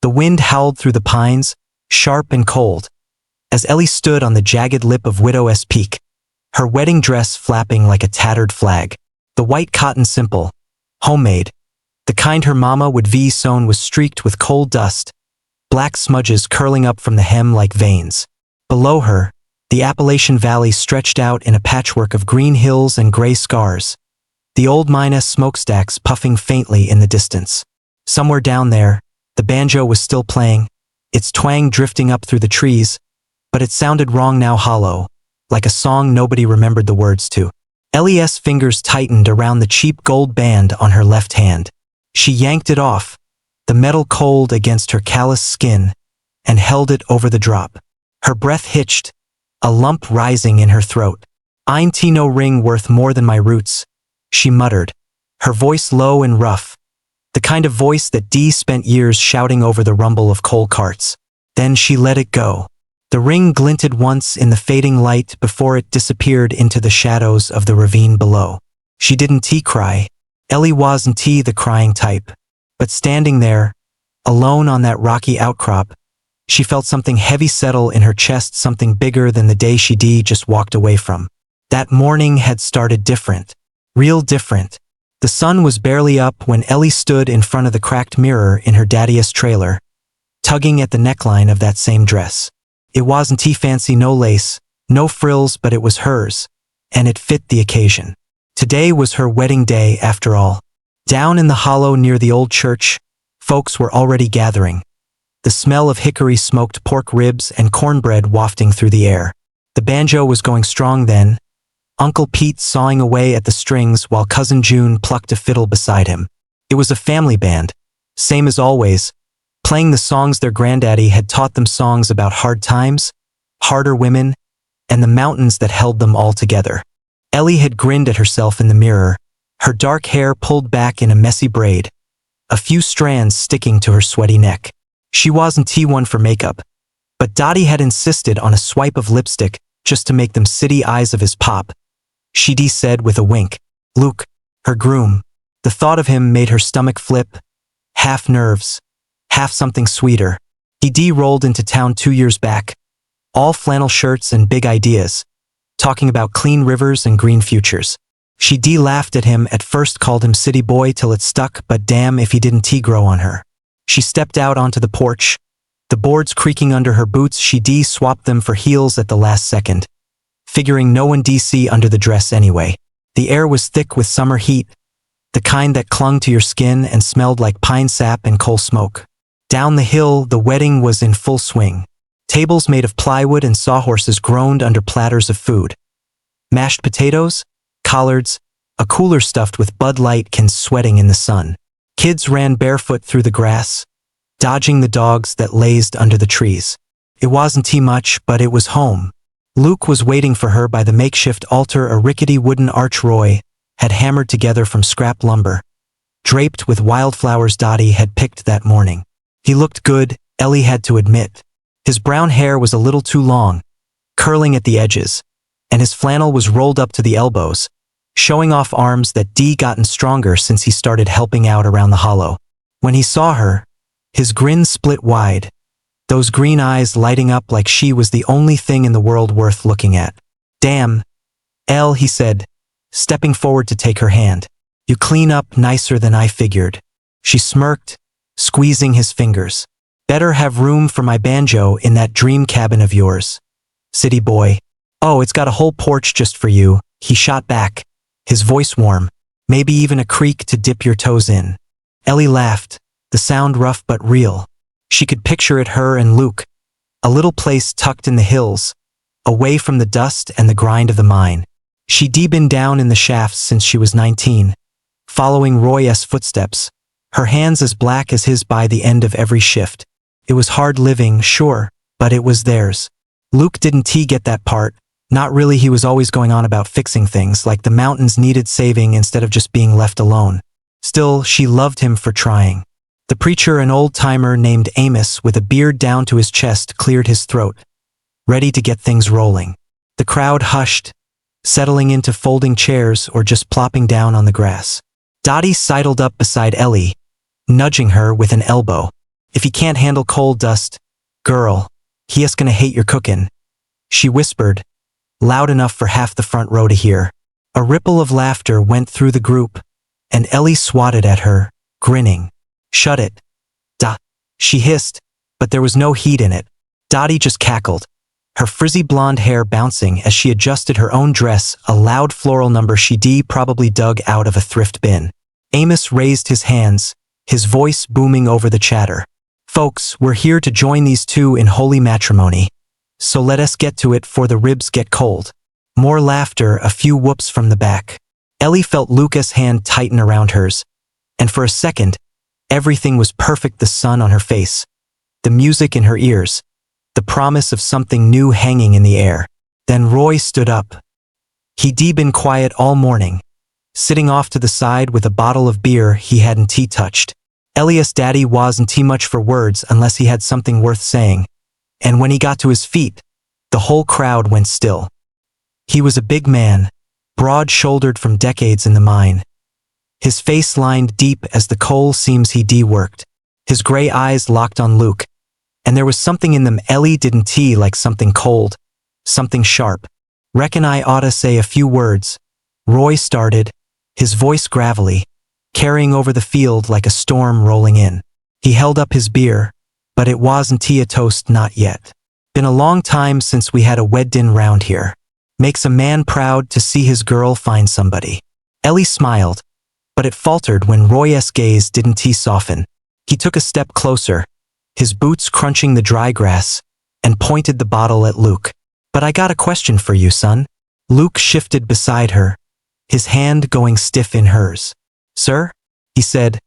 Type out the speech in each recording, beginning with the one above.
The wind howled through the pines, sharp and cold, as Ellie stood on the jagged lip of Widow's Peak, her wedding dress flapping like a tattered flag. The white cotton simple, homemade, the kind her mama would sewn was streaked with coal dust, black smudges curling up from the hem like veins. Below her, the Appalachian Valley stretched out in a patchwork of green hills and gray scars, the old mina smokestacks puffing faintly in the distance. Somewhere down there, the banjo was still playing, its twang drifting up through the trees, but it sounded wrong now, hollow, like a song nobody remembered the words to. Ellie's fingers tightened around the cheap gold band on her left hand. She yanked it off, the metal cold against her callous skin, and held it over the drop. Her breath hitched, a lump rising in her throat. "Ain't no ring worth more than my roots," she muttered, her voice low and rough, the kind of voice that Dee spent years shouting over the rumble of coal carts. Then she let it go. The ring glinted once in the fading light before it disappeared into the shadows of the ravine below. She didn't cry. Ellie wasn't the crying type. But standing there, alone on that rocky outcrop, she felt something heavy settle in her chest, something bigger than the day she just walked away from. That morning had started different. Real different. The sun was barely up when Ellie stood in front of the cracked mirror in her daddy's trailer, tugging at the neckline of that same dress. It wasn't fancy, no lace, no frills, but it was hers, and it fit the occasion. Today was her wedding day after all. Down in the hollow near the old church, folks were already gathering, the smell of hickory-smoked pork ribs and cornbread wafting through the air. The banjo was going strong then, Uncle Pete sawing away at the strings while Cousin June plucked a fiddle beside him. It was a family band, same as always, playing the songs their granddaddy had taught them, songs about hard times, harder women, and the mountains that held them all together. Ellie had grinned at herself in the mirror, her dark hair pulled back in a messy braid, a few strands sticking to her sweaty neck. She wasn't one for makeup, but Dottie had insisted on a swipe of lipstick just to make them city eyes of his pop. She said with a wink. Luke, her groom. The thought of him made her stomach flip, half nerves, half something sweeter. He rolled into town 2 years back, all flannel shirts and big ideas, talking about clean rivers and green futures. She laughed at him, at first called him city boy till it stuck, but damn if he didn't grow on her. She stepped out onto the porch, the boards creaking under her boots. She swapped them for heels at the last second, figuring no one see under the dress anyway. The air was thick with summer heat, the kind that clung to your skin and smelled like pine sap and coal smoke. Down the hill, the wedding was in full swing. Tables made of plywood and sawhorses groaned under platters of food. Mashed potatoes, collards, a cooler stuffed with Bud Light cans sweating in the sun. Kids ran barefoot through the grass, dodging the dogs that lazed under the trees. It wasn't much, but it was home. Luke was waiting for her by the makeshift altar, a rickety wooden arch Roy had hammered together from scrap lumber, draped with wildflowers Dottie had picked that morning. He looked good, Ellie had to admit. His brown hair was a little too long, curling at the edges, and his flannel was rolled up to the elbows, showing off arms that gotten stronger since he started helping out around the hollow. When he saw her, his grin split wide, those green eyes lighting up like she was the only thing in the world worth looking at. "Damn, Elle," he said, stepping forward to take her hand. "You clean up nicer than I figured." She smirked, squeezing his fingers. "Better have room for my banjo in that dream cabin of yours, city boy." "Oh, it's got a whole porch just for you," he shot back, his voice warm. "Maybe even a creek to dip your toes in." Ellie laughed, the sound rough but real. She could picture it, her and Luke, a little place tucked in the hills, away from the dust and the grind of the mine. She'd been down in the shafts since she was 19, following Roy's footsteps, her hands as black as his by the end of every shift. It was hard living, sure, but it was theirs. Luke didn't get that part. Not really. He was always going on about fixing things, like the mountains needed saving instead of just being left alone. Still, she loved him for trying. The preacher, an old-timer named Amos with a beard down to his chest, cleared his throat, ready to get things rolling. The crowd hushed, settling into folding chairs or just plopping down on the grass. Dottie sidled up beside Ellie, nudging her with an elbow. If he can't handle coal dust, girl, he is gonna hate your cookin', she whispered, loud enough for half the front row to hear. A ripple of laughter went through the group, and Ellie swatted at her, grinning. Shut it. Da. She hissed, but there was no heat in it. Dottie just cackled, her frizzy blonde hair bouncing as she adjusted her own dress, a loud floral number she'd probably dug out of a thrift bin. Amos raised his hands, his voice booming over the chatter. Folks, we're here to join these two in holy matrimony. So let us get to it for the ribs get cold. More laughter, a few whoops from the back. Ellie felt Luca's hand tighten around hers, and for a second, everything was perfect, the sun on her face, the music in her ears, the promise of something new hanging in the air. Then Roy stood up. He'd been quiet all morning, sitting off to the side with a bottle of beer he hadn't touched. Elias daddy wasn't much for words unless he had something worth saying, and when he got to his feet, the whole crowd went still. He was a big man, broad-shouldered from decades in the mine. His face lined deep as the coal seams he'd worked. His gray eyes locked on Luke, and there was something in them Ellie didn't like, something cold, something sharp. Reckon I oughta say a few words, Roy started, his voice gravelly, carrying over the field like a storm rolling in. He held up his beer, but it wasn't a toast, not yet. Been a long time since we had a weddin' round here. Makes a man proud to see his girl find somebody. Ellie smiled, but it faltered when Roy's gaze didn't soften. He took a step closer, his boots crunching the dry grass, and pointed the bottle at Luke. But I got a question for you, son. Luke shifted beside her, his hand going stiff in hers. Sir? He said,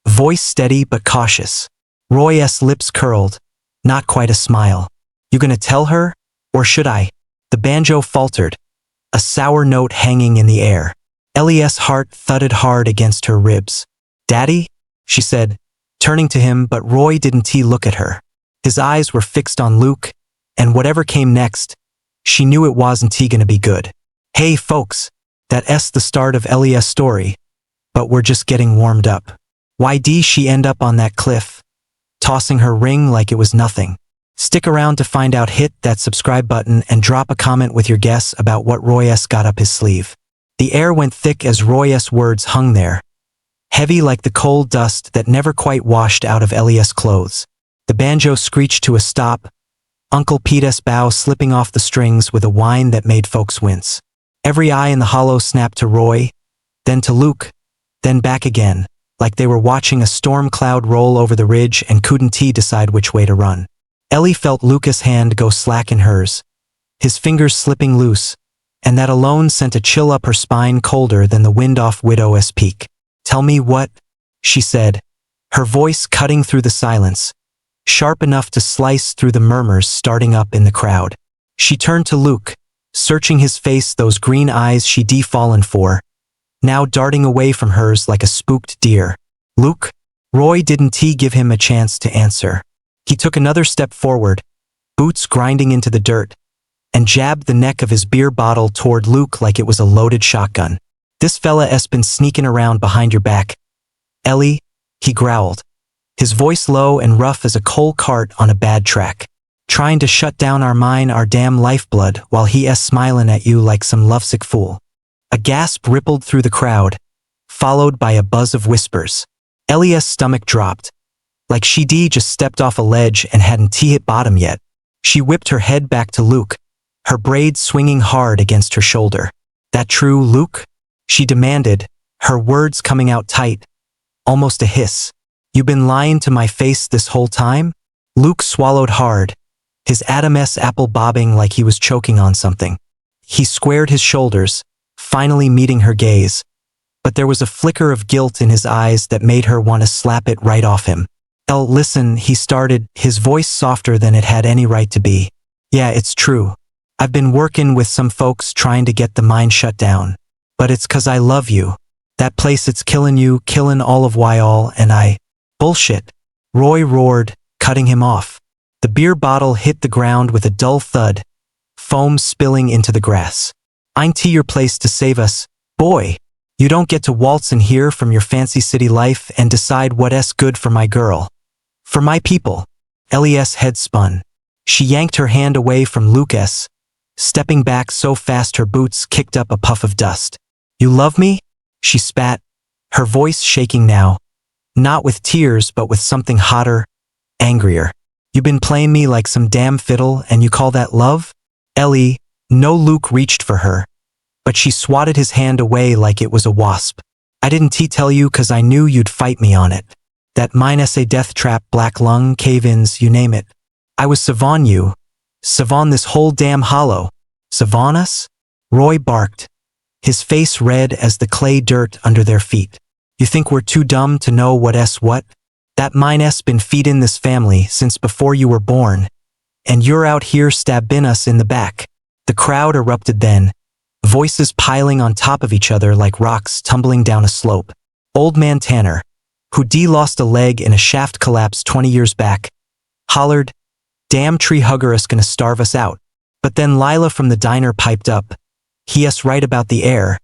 voice steady but cautious. Roy's lips curled, not quite a smile. You gonna tell her, or should I? The banjo faltered, a sour note hanging in the air. Ellie's heart thudded hard against her ribs. Daddy? She said, turning to him, but Roy didn't look at her. His eyes were fixed on Luke, and whatever came next, she knew it wasn't gonna be good. Hey folks, that's the start of Ellie's story, but we're just getting warmed up. Why'd she end up on that cliff, tossing her ring like it was nothing? Stick around to find out. Hit that subscribe button and drop a comment with your guess about what Roy's got up his sleeve. The air went thick as Roy's words hung there, heavy like the coal dust that never quite washed out of Ellie's clothes. The banjo screeched to a stop, Uncle Pete's bow slipping off the strings with a whine that made folks wince. Every eye in the hollow snapped to Roy, then to Luke, then back again, like they were watching a storm cloud roll over the ridge and couldn't decide which way to run. Ellie felt Luca's hand go slack in hers, his fingers slipping loose, and that alone sent a chill up her spine, colder than the wind off Widow's Peak. Tell me what? She said, her voice cutting through the silence, sharp enough to slice through the murmurs starting up in the crowd. She turned to Luke, searching his face, those green eyes she'd fallen for, now darting away from hers like a spooked deer. Luke? Roy didn't give him a chance to answer. He took another step forward, boots grinding into the dirt, and jabbed the neck of his beer bottle toward Luke like it was a loaded shotgun. This fella's been sneaking around behind your back. Ellie, he growled, his voice low and rough as a coal cart on a bad track. Trying to shut down our damn lifeblood while he's smiling at you like some lovesick fool. A gasp rippled through the crowd, followed by a buzz of whispers. Ellie's stomach dropped, like she'd just stepped off a ledge and hadn't hit bottom yet. She whipped her head back to Luke, her braids swinging hard against her shoulder. That true, Luke? She demanded, her words coming out tight, almost a hiss. You been lying to my face this whole time? Luke swallowed hard, his Adam's apple bobbing like he was choking on something. He squared his shoulders, finally meeting her gaze, but there was a flicker of guilt in his eyes that made her want to slap it right off him. Listen, he started, his voice softer than it had any right to be. Yeah, it's true. I've been working with some folks trying to get the mine shut down. But it's 'cause I love you. That place, it's killing you, killing all of y'all, and I... Bullshit. Roy roared, cutting him off. The beer bottle hit the ground with a dull thud, foam spilling into the grass. Ain't your place to save us, boy. You don't get to waltz in here from your fancy city life and decide what's good for my girl. For my people. Ellie's head spun. She yanked her hand away from Lucas, stepping back so fast her boots kicked up a puff of dust. You love me? She spat, her voice shaking now. Not with tears, but with something hotter, angrier. You been playing me like some damn fiddle and you call that love? Ellie, no. Luke reached for her, but she swatted his hand away like it was a wasp. I didn't tell you 'cause I knew you'd fight me on it. That minus a death trap, black lung, cave-ins, you name it. I was savon you. Savon this whole damn hollow. Savon us? Roy barked, his face red as the clay dirt under their feet. You think we're too dumb to know what? That mine's been feedin' this family since before you were born. And you're out here stabbing us in the back. The crowd erupted then, voices piling on top of each other like rocks tumbling down a slope. Old man Tanner, who lost a leg in a shaft collapse 20 years back, hollered, damn tree hugger is gonna starve us out. But then Lila from the diner piped up, he's right about the air,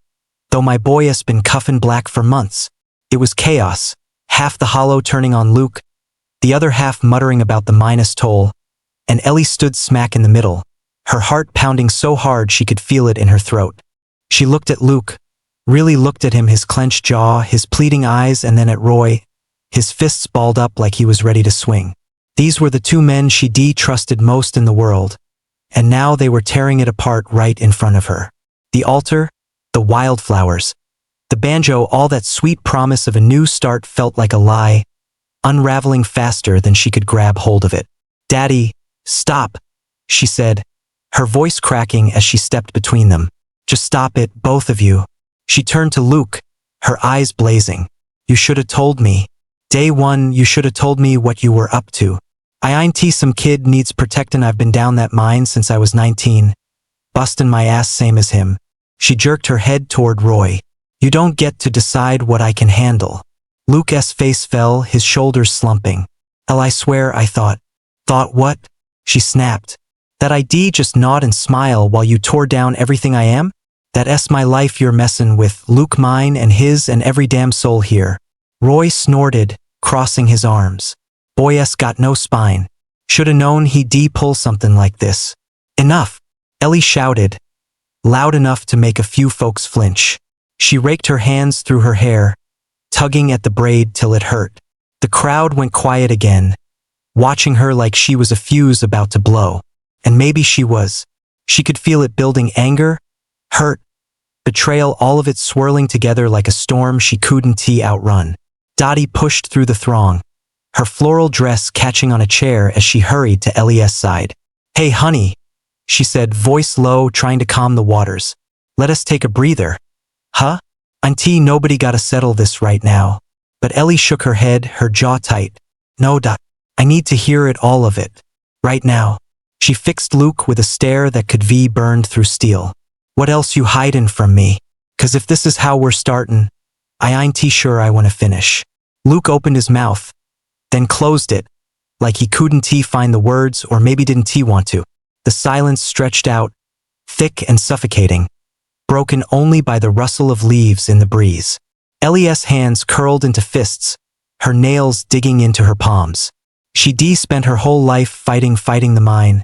though my boy has been cuffin' black for months. It was chaos, half the hollow turning on Luke, the other half muttering about the minus toll, and Ellie stood smack in the middle, her heart pounding so hard she could feel it in her throat. She looked at Luke, really looked at him, his clenched jaw, his pleading eyes, and then at Roy, his fists balled up like he was ready to swing. These were the two men she trusted most in the world, and now they were tearing it apart right in front of her. The altar, the wildflowers, the banjo, all that sweet promise of a new start felt like a lie, unraveling faster than she could grab hold of it. Daddy, stop, she said, her voice cracking as she stepped between them. Just stop it, both of you. She turned to Luke, her eyes blazing. You should have told me. Day one, you should have told me what you were up to. I ain't some kid needs protectin'. I've been down that mine since I was 19. Bustin' my ass same as him. She jerked her head toward Roy. You don't get to decide what I can handle. Luke's face fell, his shoulders slumping. I swear I thought. Thought what? She snapped. That I'd just nod and smile while you tore down everything I am? That's my life you're messin' with, Luke, mine and his and every damn soul here. Roy snorted, crossing his arms. Boy's got no spine. Shoulda known he'd pull something like this. Enough, Ellie shouted, loud enough to make a few folks flinch. She raked her hands through her hair, tugging at the braid till it hurt. The crowd went quiet again, watching her like she was a fuse about to blow. And maybe she was. She could feel it building, anger, hurt, betrayal, all of it swirling together like a storm she couldn't outrun. Dottie pushed through the throng, her floral dress catching on a chair as she hurried to Ellie's side. Hey honey, she said, voice low, trying to calm the waters. Let us take a breather. Huh? Auntie, nobody gotta settle this right now. But Ellie shook her head, her jaw tight. No, Dot. I need to hear it, all of it. Right now. She fixed Luke with a stare that could be burned through steel. What else you hidin' from me? 'Cause if this is how we're startin', I ain't sure I wanna finish. Luke opened his mouth, then closed it, like he couldn't find the words, or maybe didn't want to. The silence stretched out, thick and suffocating, broken only by the rustle of leaves in the breeze. Ellie's hands curled into fists, her nails digging into her palms. She spent her whole life fighting the mine,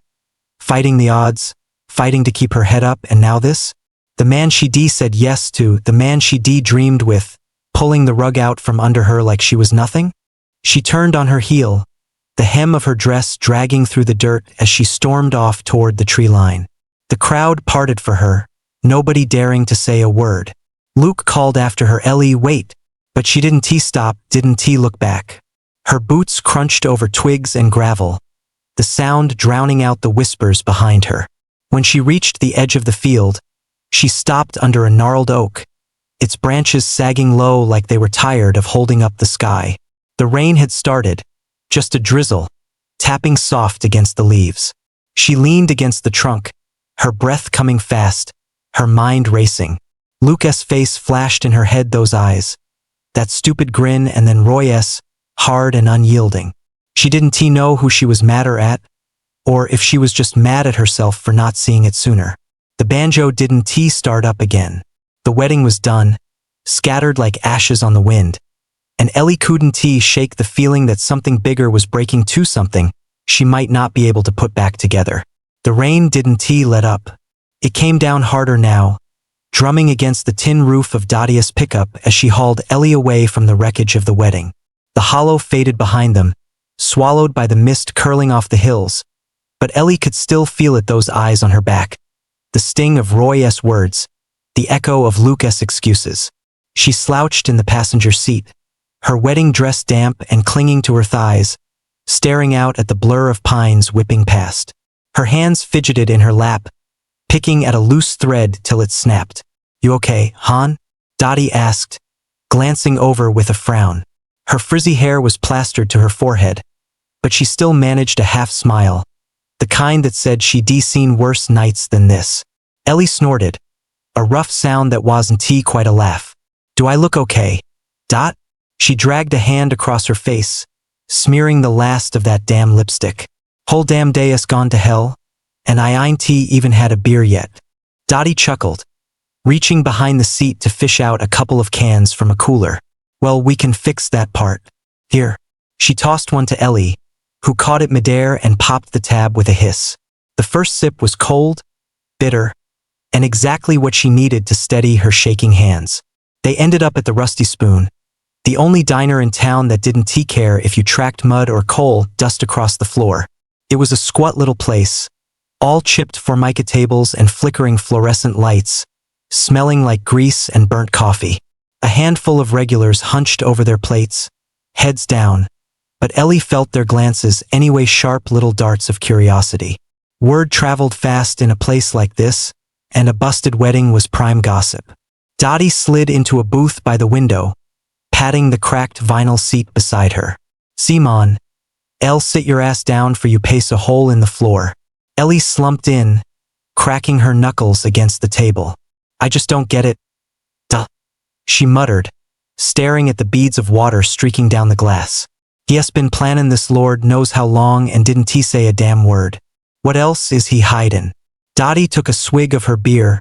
fighting the odds, fighting to keep her head up, and now this? The man she said yes to, the man she dreamed with, pulling the rug out from under her like she was nothing? She turned on her heel, the hem of her dress dragging through the dirt as she stormed off toward the tree line. The crowd parted for her, nobody daring to say a word. Luke called after her, Ellie, wait, but she didn't stop, didn't look back. Her boots crunched over twigs and gravel, the sound drowning out the whispers behind her. When she reached the edge of the field, she stopped under a gnarled oak, its branches sagging low like they were tired of holding up the sky. The rain had started, just a drizzle, tapping soft against the leaves. She leaned against the trunk, her breath coming fast, her mind racing. Luke's face flashed in her head, those eyes, that stupid grin, and then Roy's, hard and unyielding. She didn't know who she was madder at, or if she was just mad at herself for not seeing it sooner. The banjo didn't start up again. The wedding was done, scattered like ashes on the wind, and Ellie couldn't shake the feeling that something bigger was breaking to something she might not be able to put back together. The rain didn't let up. It came down harder now, drumming against the tin roof of Dottia's pickup as she hauled Ellie away from the wreckage of the wedding. The hollow faded behind them, swallowed by the mist curling off the hills, but Ellie could still feel it, those eyes on her back. The sting of Roy's words, the echo of Luke's excuses. She slouched in the passenger seat, her wedding dress damp and clinging to her thighs, staring out at the blur of pines whipping past. Her hands fidgeted in her lap, picking at a loose thread till it snapped. "You okay, hon?" Dottie asked, glancing over with a frown. Her frizzy hair was plastered to her forehead, but she still managed a half smile, the kind that said she'd seen worse nights than this. Ellie snorted, a rough sound that wasn't quite a laugh. "Do I look okay, Dot?" She dragged a hand across her face, smearing the last of that damn lipstick. "Whole damn day has gone to hell, and I ain't even had a beer yet." Dottie chuckled, reaching behind the seat to fish out a couple of cans from a cooler. "Well, we can fix that part. Here." She tossed one to Ellie, who caught it midair and popped the tab with a hiss. The first sip was cold, bitter, and exactly what she needed to steady her shaking hands. They ended up at the Rusty Spoon, the only diner in town that didn't care if you tracked mud or coal dust across the floor. It was a squat little place, all chipped formica tables and flickering fluorescent lights, smelling like grease and burnt coffee. A handful of regulars hunched over their plates, heads down, but Ellie felt their glances anyway, sharp little darts of curiosity. Word traveled fast in a place like this, and a busted wedding was prime gossip. Dottie slid into a booth by the window, patting the cracked vinyl seat beside her. "Simon, Elle, sit your ass down for you pace a hole in the floor." Ellie slumped in, cracking her knuckles against the table. "I just don't get it, duh," she muttered, staring at the beads of water streaking down the glass. "He has been planning this Lord knows how long and didn't he say a damn word. What else is he hidin'?" Dottie took a swig of her beer,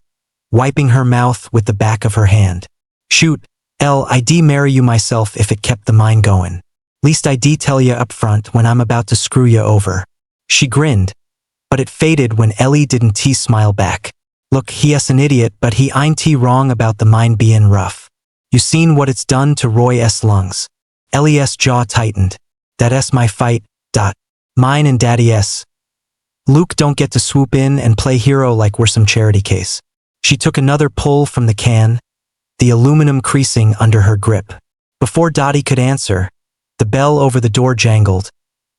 wiping her mouth with the back of her hand. "Shoot, Elle, I'd marry you myself if it kept the mind goin'. Least I'd tell ya up front when I'm about to screw ya over." She grinned, but it faded when Ellie didn't smile back. "Look, he is an idiot, but he ain't wrong about the mind bein' rough. You seen what it's done to Roy's lungs." Ellie's jaw tightened. "That's my fight, Dot. Mine and Daddy's. Luke don't get to swoop in and play hero like we're some charity case." She took another pull from the can, the aluminum creasing under her grip. Before Dottie could answer, the bell over the door jangled,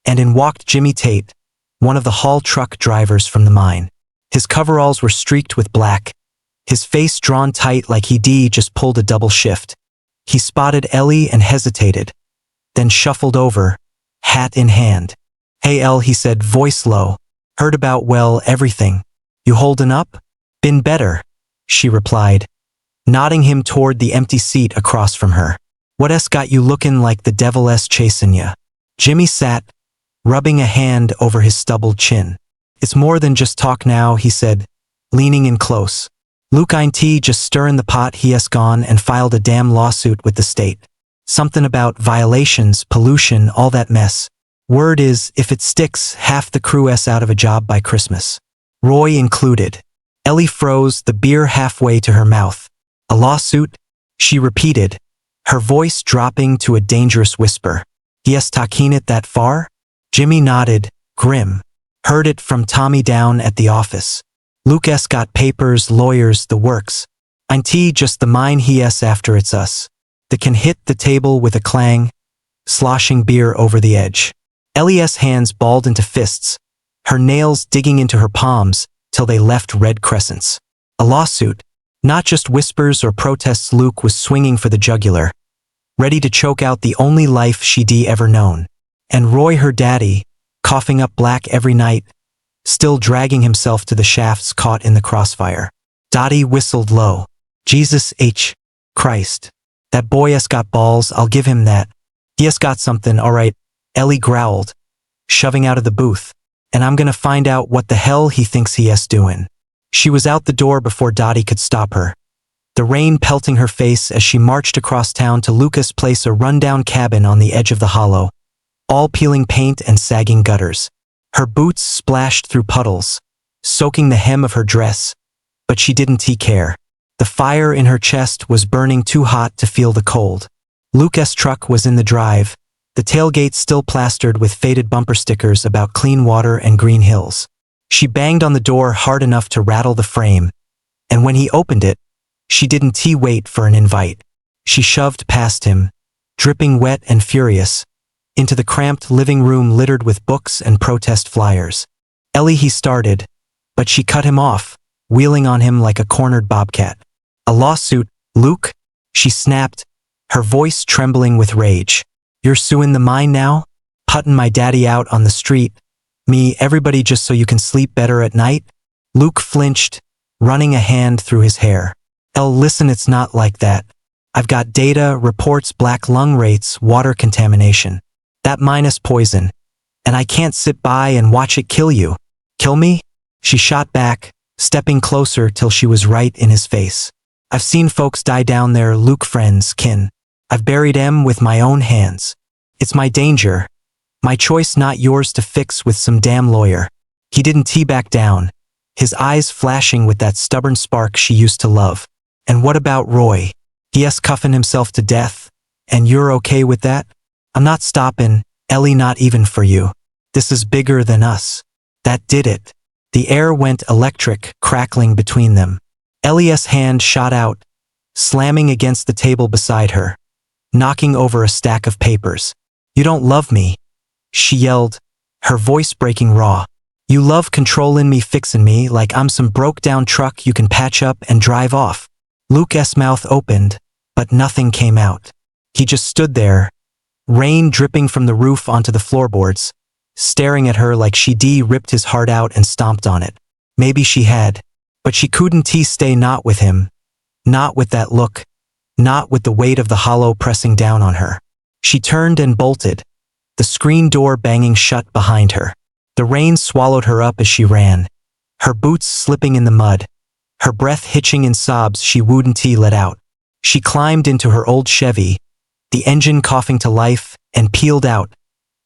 and in walked Jimmy Tate, one of the haul truck drivers from the mine. His coveralls were streaked with black, his face drawn tight like he'd just pulled a double shift. He spotted Ellie and hesitated, then shuffled over, hat in hand. "Hey, Elle," he said, voice low. "Heard about, well, everything. You holdin' up?" "Been better," she replied, nodding him toward the empty seat across from her. "What got you lookin' like the devil's chasin' ya?" Jimmy sat, rubbing a hand over his stubbled chin. "It's more than just talk now," he said, leaning in close. "Luke ain't just stirrin' the pot, he has gone and filed a damn lawsuit with the state. Something about violations, pollution, all that mess. Word is, if it sticks, half the crew's out of a job by Christmas. Roy included." Ellie froze, the beer halfway to her mouth. "A lawsuit?" she repeated, her voice dropping to a dangerous whisper. "He has taken it that far?" Jimmy nodded, grim. "Heard it from Tommy down at the office. Luke's got papers, lawyers, the works. Ain't just the mine he's after, it's us." The can hit the table with a clang, sloshing beer over the edge. Ellie's hands balled into fists, her nails digging into her palms till they left red crescents. A lawsuit, not just whispers or protests. Luke was swinging for the jugular, ready to choke out the only life she'd ever known. And Roy, her daddy, coughing up black every night, still dragging himself to the shafts caught in the crossfire. Dottie whistled low. "Jesus H. Christ. That boy has got balls, I'll give him that. He has got something, all right," Ellie growled, shoving out of the booth. "And I'm gonna find out what the hell he thinks he is doing." She was out the door before Dottie could stop her. the rain pelting her face as she marched across town to Lucas' place, a rundown cabin on the edge of the hollow, all peeling paint and sagging gutters. Her boots splashed through puddles, soaking the hem of her dress, but she didn't care. The fire in her chest was burning too hot to feel the cold. Lucas' truck was in the drive, the tailgate still plastered with faded bumper stickers about clean water and green hills. She banged on the door hard enough to rattle the frame, and when he opened it, she didn't wait for an invite. She shoved past him, dripping wet and furious, into the cramped living room littered with books and protest flyers. Ellie, he started, but she cut him off, wheeling on him like a cornered bobcat. A lawsuit, Luke? She snapped, her voice trembling with rage. You're suing the mine now? Putting my daddy out on the street? Me, everybody, just so you can sleep better at night? Luke flinched, running a hand through his hair. Elle, listen, it's not like that. I've got data, reports, black lung rates, water contamination. That minus poison. And I can't sit by and watch it kill you. Kill me? She shot back, stepping closer till she was right in his face. I've seen folks die down there, Luke, friends, kin. I've buried 'em with my own hands. It's my danger. My choice, not yours to fix with some damn lawyer. He didn't back down, his eyes flashing with that stubborn spark she used to love. And what about Roy? He cuffing himself to death, and you're okay with that? I'm not stopping, Ellie, not even for you. This is bigger than us. That did it. The air went electric, crackling between them. Ellie's hand shot out, slamming against the table beside her, knocking over a stack of papers. You don't love me, she yelled, her voice breaking raw. You love controlling me, fixing me like I'm some broke-down truck you can patch up and drive off. Luke's mouth opened, but nothing came out. He just stood there, rain dripping from the roof onto the floorboards, staring at her like she'd ripped his heart out and stomped on it. Maybe she had, but she couldn't stay not with him, not with that look, not with the weight of the hollow pressing down on her. She turned and bolted, the screen door banging shut behind her. The rain swallowed her up as she ran, her boots slipping in the mud, her breath hitching in sobs she wouldn't let out. She climbed into her old Chevy, the engine coughing to life, and peeled out,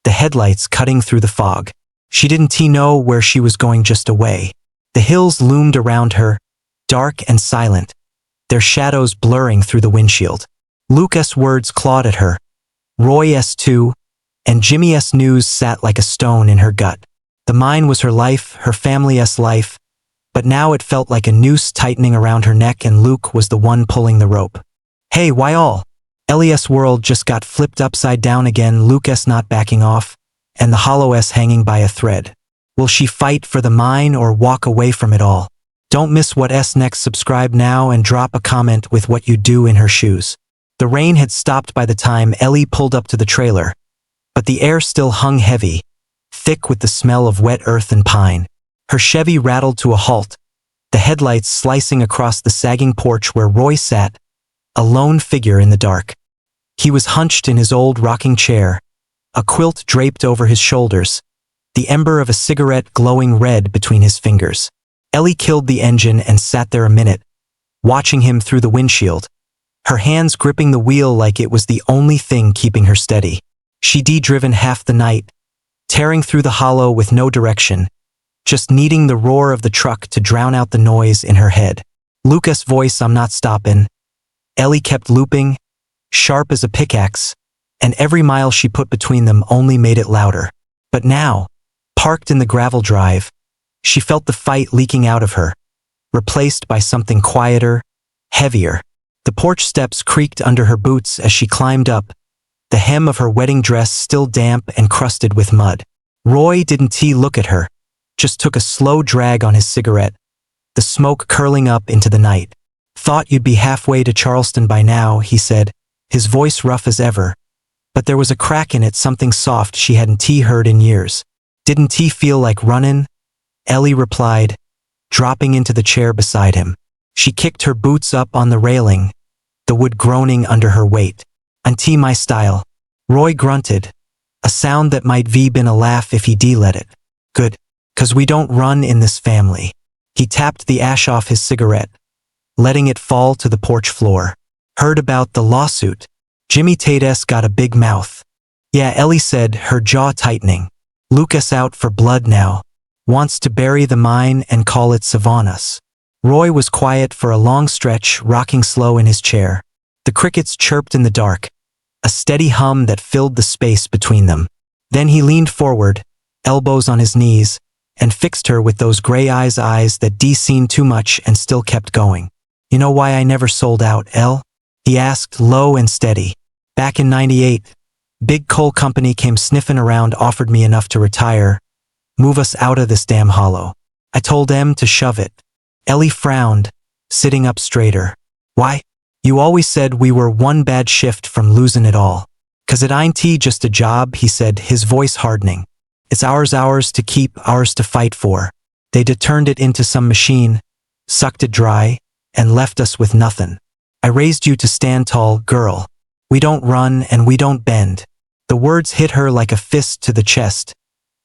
the headlights cutting through the fog. She didn't know where she was going, just away. The hills loomed around her, dark and silent, their shadows blurring through the windshield. Lucas' words clawed at her. Roy's too, and Jimmy's news sat like a stone in her gut. The mine was her life, her family's life, but now it felt like a noose tightening around her neck, and Luke was the one pulling the rope. Hey, why all? Ellie's world just got flipped upside down again, Lucas not backing off, and the hollow hanging by a thread. Will she fight for the mine or walk away from it all? Don't miss what's next. Subscribe now and drop a comment with what you'd do in her shoes. The rain had stopped by the time Ellie pulled up to the trailer, but the air still hung heavy, thick with the smell of wet earth and pine. Her Chevy rattled to a halt, the headlights slicing across the sagging porch where Roy sat, a lone figure in the dark. He was hunched in his old rocking chair, a quilt draped over his shoulders, the ember of a cigarette glowing red between his fingers. Ellie killed the engine and sat there a minute, watching him through the windshield, her hands gripping the wheel like it was the only thing keeping her steady. She'd driven half the night, tearing through the hollow with no direction, just needing the roar of the truck to drown out the noise in her head. Lucas' voice, I'm not stopping. Ellie kept looping, sharp as a pickaxe, and every mile she put between them only made it louder. But now, parked in the gravel drive, she felt the fight leaking out of her, replaced by something quieter, heavier. The porch steps creaked under her boots as she climbed up, the hem of her wedding dress still damp and crusted with mud. Roy didn't look at her, just took a slow drag on his cigarette, the smoke curling up into the night. Thought you'd be halfway to Charleston by now, he said, his voice rough as ever. But there was a crack in it, something soft she hadn't heard in years. Didn't feel like running? Ellie replied, dropping into the chair beside him. She kicked her boots up on the railing, the wood groaning under her weight. Auntie, my style. Roy grunted, a sound that might been a laugh if he'd let it. Good, 'cause we don't run in this family. He tapped the ash off his cigarette, letting it fall to the porch floor. Heard about the lawsuit? Jimmy Tate's got a big mouth. Yeah, Ellie said, her jaw tightening. Lucas out for blood now. Wants to bury the mine and call it Savanas. Roy was quiet for a long stretch, rocking slow in his chair. The crickets chirped in the dark, a steady hum that filled the space between them. Then he leaned forward, elbows on his knees, and fixed her with those gray eyes that seen too much and still kept going. You know why I never sold out, Elle? He asked, low and steady. Back in '98, big coal company came sniffing around, offered me enough to retire, move us out of this damn hollow. I told them to shove it. Ellie frowned, sitting up straighter. Why? You always said we were one bad shift from losing it all. 'Cause it ain't just a job, he said, his voice hardening. It's ours to keep, ours to fight for. They'd turned it into some machine, sucked it dry, and left us with nothing. I raised you to stand tall, girl. We don't run and we don't bend. The words hit her like a fist to the chest,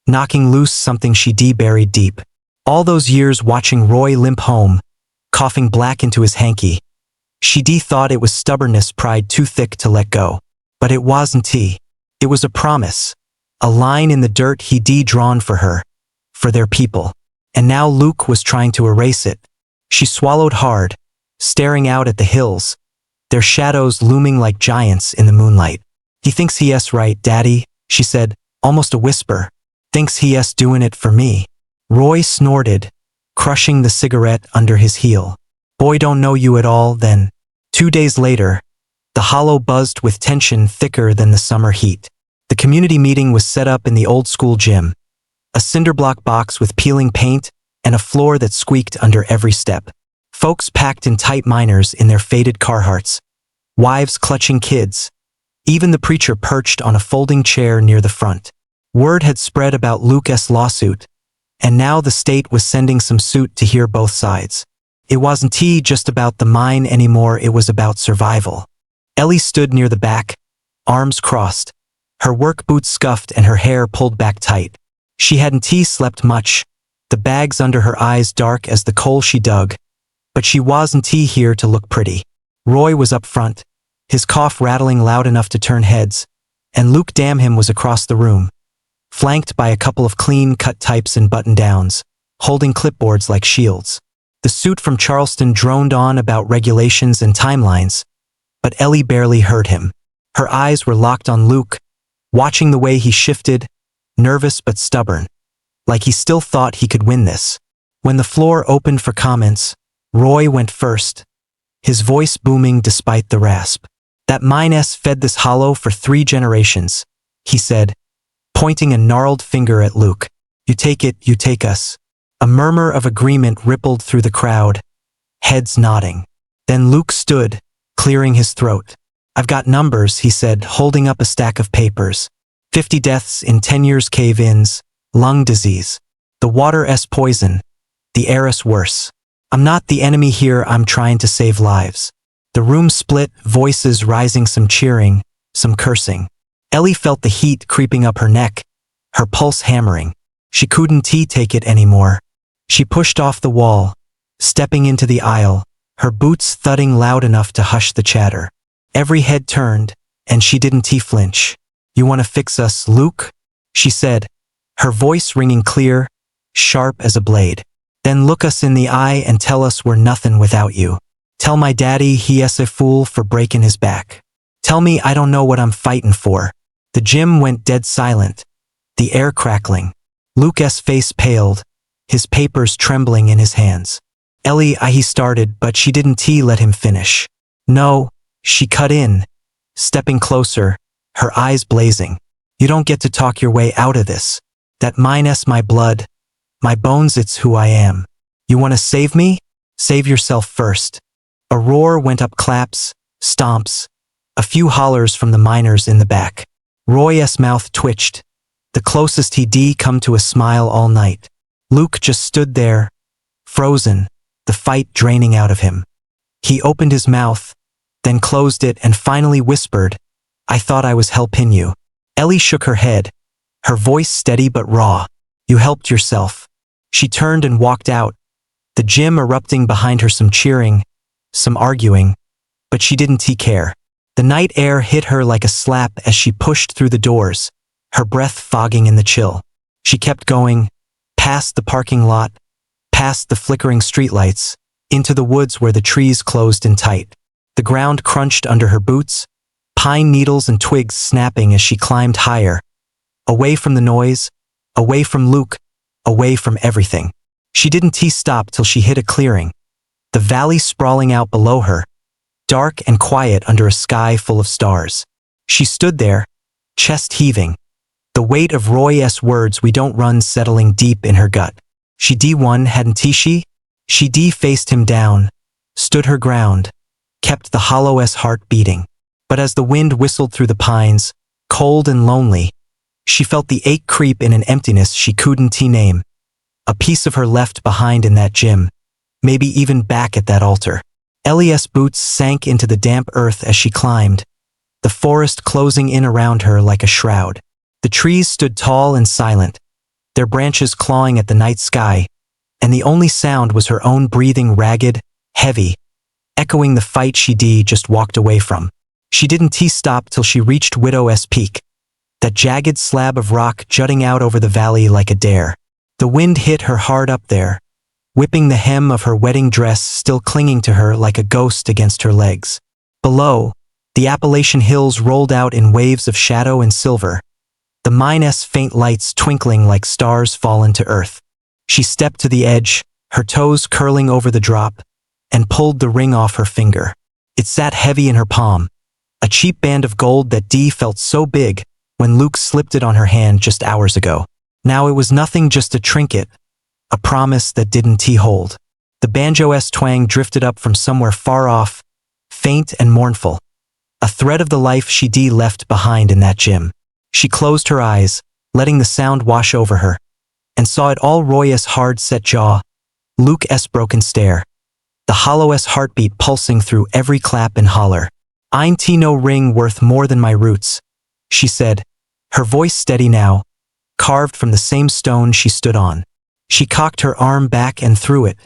knocking loose something she buried deep. All those years watching Roy limp home, coughing black into his hanky, she thought it was stubbornness, pride too thick to let go. But it wasn't he. It was a promise, a line in the dirt he'd drawn for her, for their people. And now Luke was trying to erase it. She swallowed hard, staring out at the hills, their shadows looming like giants in the moonlight. He thinks he's right, Daddy, she said, almost a whisper. Thinks he's doing it for me. Roy snorted, crushing the cigarette under his heel. Boy, don't know you at all, then. 2 days later, the hollow buzzed with tension thicker than the summer heat. The community meeting was set up in the old school gym, a cinderblock box with peeling paint and a floor that squeaked under every step. Folks packed in tight miners in their faded Carhartts, wives clutching kids, even the preacher perched on a folding chair near the front. Word had spread about Luke's lawsuit, and now the state was sending some suit to hear both sides. It wasn't just about the mine anymore, it was about survival. Ellie stood near the back, arms crossed, her work boots scuffed and her hair pulled back tight. She hadn't slept much, the bags under her eyes dark as the coal she dug, but she wasn't here to look pretty. Roy was up front, his cough rattling loud enough to turn heads, and Luke damn him was across the room, flanked by a couple of clean-cut types in button-downs, holding clipboards like shields. The suit from Charleston droned on about regulations and timelines, but Ellie barely heard him. Her eyes were locked on Luke, watching the way he shifted, nervous but stubborn, like he still thought he could win this. When the floor opened for comments, Roy went first, his voice booming despite the rasp. That mine's fed this hollow for 3 generations, he said, pointing a gnarled finger at Luke. You take it, you take us. A murmur of agreement rippled through the crowd, heads nodding. Then Luke stood, clearing his throat. I've got numbers, he said, holding up a stack of papers. 50 deaths in 10 years, cave-ins, lung disease. The water's poison, the air's worse. I'm not the enemy here, I'm trying to save lives. The room split, voices rising, some cheering, some cursing. Ellie felt the heat creeping up her neck, her pulse hammering. She couldn't take it anymore. She pushed off the wall, stepping into the aisle, her boots thudding loud enough to hush the chatter. Every head turned, and she didn't flinch. You want to fix us, Luke? She said, her voice ringing clear, sharp as a blade. Then look us in the eye and tell us we're nothing without you. Tell my daddy he's a fool for breaking his back. Tell me I don't know what I'm fighting for. The gym went dead silent, the air crackling. Luke's face paled, his papers trembling in his hands. Ellie, he started, but she didn't let him finish. No, she cut in, stepping closer, her eyes blazing. You don't get to talk your way out of this. That mine's my blood, my bones, it's who I am. You want to save me? Save yourself first. A roar went up, claps, stomps, a few hollers from the miners in the back. Roy's mouth twitched, the closest he'd come to a smile all night. Luke just stood there, frozen, the fight draining out of him. He opened his mouth, then closed it and finally whispered, I thought I was helping you. Ellie shook her head, her voice steady but raw. You helped yourself. She turned and walked out, the gym erupting behind her, some cheering, some arguing, but she didn't care. The night air hit her like a slap as she pushed through the doors, her breath fogging in the chill. She kept going, past the parking lot, past the flickering streetlights, into the woods where the trees closed in tight. The ground crunched under her boots, pine needles and twigs snapping as she climbed higher, away from the noise, away from Luke, away from everything. She didn't stop till she hit a clearing, the valley sprawling out below her, dark and quiet under a sky full of stars. She stood there, chest heaving, the weight of Roy's words "we don't run" settling deep in her gut. She D1 hadn't she? She D-faced him down, stood her ground, kept the hollow heart beating. But as the wind whistled through the pines, cold and lonely, she felt the ache creep in an emptiness she couldn't name. A piece of her left behind in that gym, maybe even back at that altar. Ellie's boots sank into the damp earth as she climbed, the forest closing in around her like a shroud. The trees stood tall and silent, their branches clawing at the night sky, and the only sound was her own breathing, ragged, heavy, echoing the fight she just walked away from. She didn't stop till she reached Widow's Peak, that jagged slab of rock jutting out over the valley like a dare. The wind hit her hard up there, whipping the hem of her wedding dress still clinging to her like a ghost against her legs. Below, the Appalachian hills rolled out in waves of shadow and silver, the mine's faint lights twinkling like stars fallen to earth. She stepped to the edge, her toes curling over the drop, and pulled the ring off her finger. It sat heavy in her palm, a cheap band of gold that felt so big when Luke slipped it on her hand just hours ago. Now it was nothing, just a trinket, a promise that didn't hold. The banjo's twang drifted up from somewhere far off, faint and mournful, a thread of the life she left behind in that gym. She closed her eyes, letting the sound wash over her, and saw it all: Roy's hard-set jaw, Luke's broken stare, the hollow's heartbeat pulsing through every clap and holler. "Ain't no ring worth more than my roots," she said, her voice steady now, carved from the same stone she stood on. She cocked her arm back and threw it,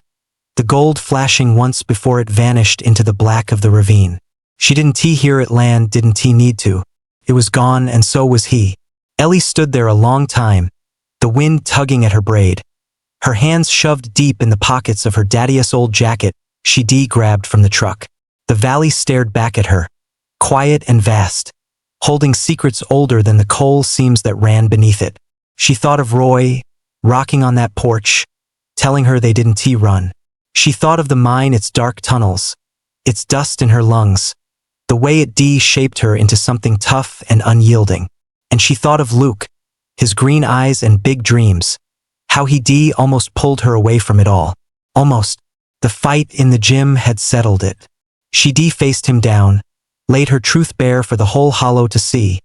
the gold flashing once before it vanished into the black of the ravine. She didn't hear it land, didn't need to. It was gone, and so was he. Ellie stood there a long time, the wind tugging at her braid, her hands shoved deep in the pockets of her daddy's old jacket she grabbed from the truck. The valley stared back at her, quiet and vast, holding secrets older than the coal seams that ran beneath it. She thought of Roy, rocking on that porch, telling her they didn't run. She thought of the mine, its dark tunnels, its dust in her lungs, the way it shaped her into something tough and unyielding. And she thought of Luke, his green eyes and big dreams, how he almost pulled her away from it all. Almost. The fight in the gym had settled it. She faced him down, laid her truth bare for the whole hollow to see,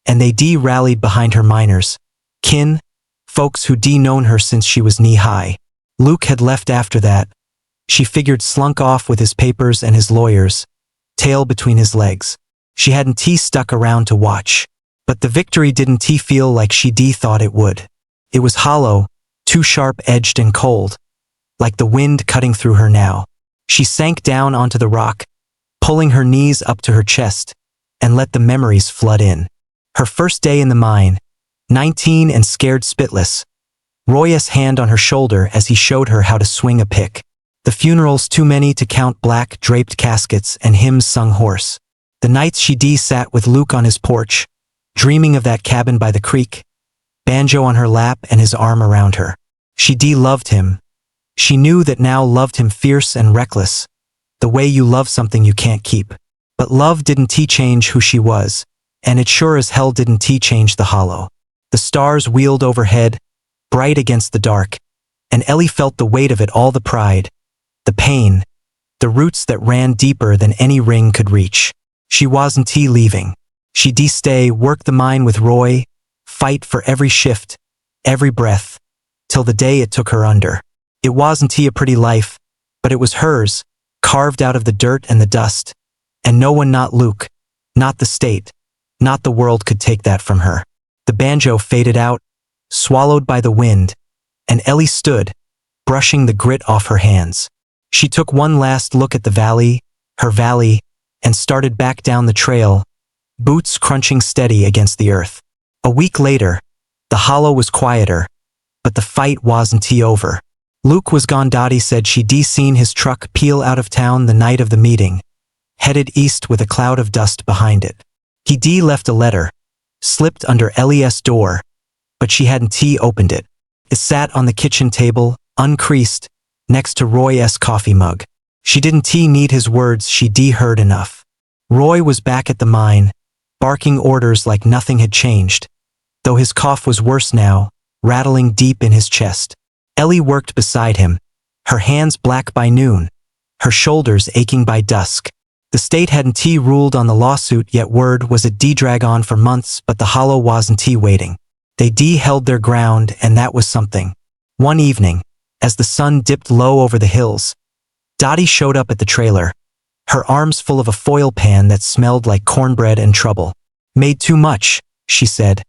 and they rallied behind her miners, kin, folks who known her since she was knee-high. Luke had left after that, she figured, slunk off with his papers and his lawyers, tail between his legs. She hadn't stuck around to watch. But the victory didn't feel like she thought it would. It was hollow, too sharp-edged and cold, like the wind cutting through her now. She sank down onto the rock, pulling her knees up to her chest, and let the memories flood in. Her first day in the mine, 19 and scared spitless, Roy's hand on her shoulder as he showed her how to swing a pick. The funerals, too many to count, black draped caskets and hymns sung hoarse. The nights she sat with Luke on his porch, dreaming of that cabin by the creek, banjo on her lap and his arm around her. She loved him. She knew that now, loved him fierce and reckless, the way you love something you can't keep. But love didn't change who she was, and it sure as hell didn't change the hollow. The stars wheeled overhead, bright against the dark, and Ellie felt the weight of it all: the pride, the pain, the roots that ran deeper than any ring could reach. She wasn't leaving. She'd stay, work the mine with Roy, fight for every shift, every breath, till the day it took her under. It wasn't a pretty life, but it was hers, carved out of the dirt and the dust, and no one, not Luke, not the state, not the world, could take that from her. The banjo faded out, swallowed by the wind, and Ellie stood, brushing the grit off her hands. She took one last look at the valley, her valley, and started back down the trail, boots crunching steady against the earth. A week later, the hollow was quieter, but the fight wasn't over. Luke was gone. Dottie said she'd seen his truck peel out of town the night of the meeting, headed east with a cloud of dust behind it. He left a letter, slipped under Ellie's door, but she hadn't opened it. It sat on the kitchen table, uncreased, next to Roy's coffee mug. She didn't need his words, she'd heard enough. Roy was back at the mine, barking orders like nothing had changed, though his cough was worse now, rattling deep in his chest. Ellie worked beside him, her hands black by noon, her shoulders aching by dusk. The state hadn't ruled on the lawsuit yet. Word was it'd drag on for months, but the hollow wasn't waiting. They held their ground, and that was something. One evening, as the sun dipped low over the hills, Dottie showed up at the trailer, her arms full of a foil pan that smelled like cornbread and trouble. "Made too much," she said,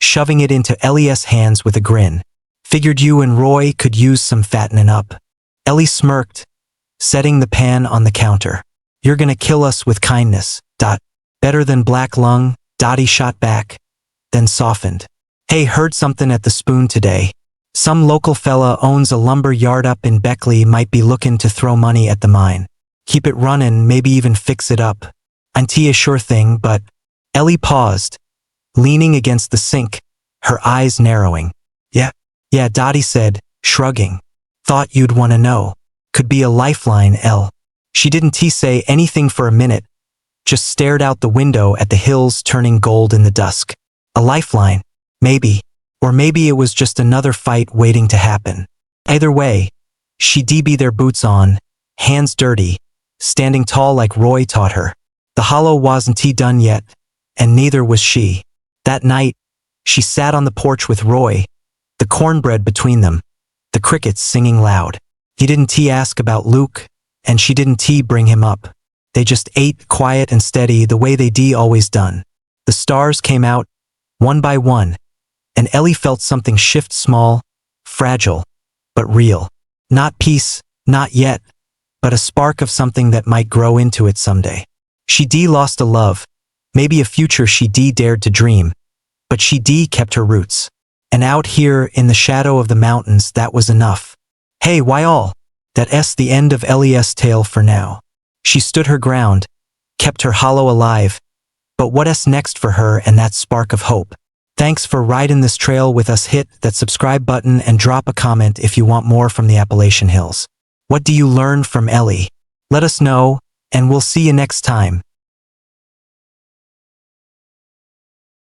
shoving it into Ellie's hands with a grin. "Figured you and Roy could use some fattening up." Ellie smirked, setting the pan on the counter. "You're gonna kill us with kindness, Dot." "Better than black lung," Dottie shot back, then softened. "Hey, heard something at the Spoon today. Some local fella owns a lumber yard up in Beckley, might be looking to throw money at the mine. Keep it running, maybe even fix it up. Ain't a sure thing, but..." Ellie paused, leaning against the sink, her eyes narrowing. Yeah, Dottie said, shrugging. "Thought you'd want to know. Could be a lifeline, Elle." She didn't say anything for a minute, just stared out the window at the hills turning gold in the dusk. A lifeline, maybe. Or maybe it was just another fight waiting to happen. Either way, she'd be there, boots on, hands dirty, standing tall like Roy taught her. The hollow wasn't done yet, and neither was she. That night, she sat on the porch with Roy, the cornbread between them, the crickets singing loud. He didn't ask about Luke, and she didn't bring him up. They just ate quiet and steady the way they'd always done. The stars came out, one by one, and Ellie felt something shift, small, fragile, but real. Not peace, not yet, but a spark of something that might grow into it someday. She'd lost a love, maybe a future she'd dared to dream, but she'd kept her roots. And out here in the shadow of the mountains, that was enough. Hey, why all? That's the end of Ellie's tale for now. She stood her ground, kept her hollow alive, but what's next for her and that spark of hope? Thanks for riding this trail with us. Hit that subscribe button and drop a comment if you want more from the Appalachian Hills. What do you learn from Ellie? Let us know, and we'll see you next time.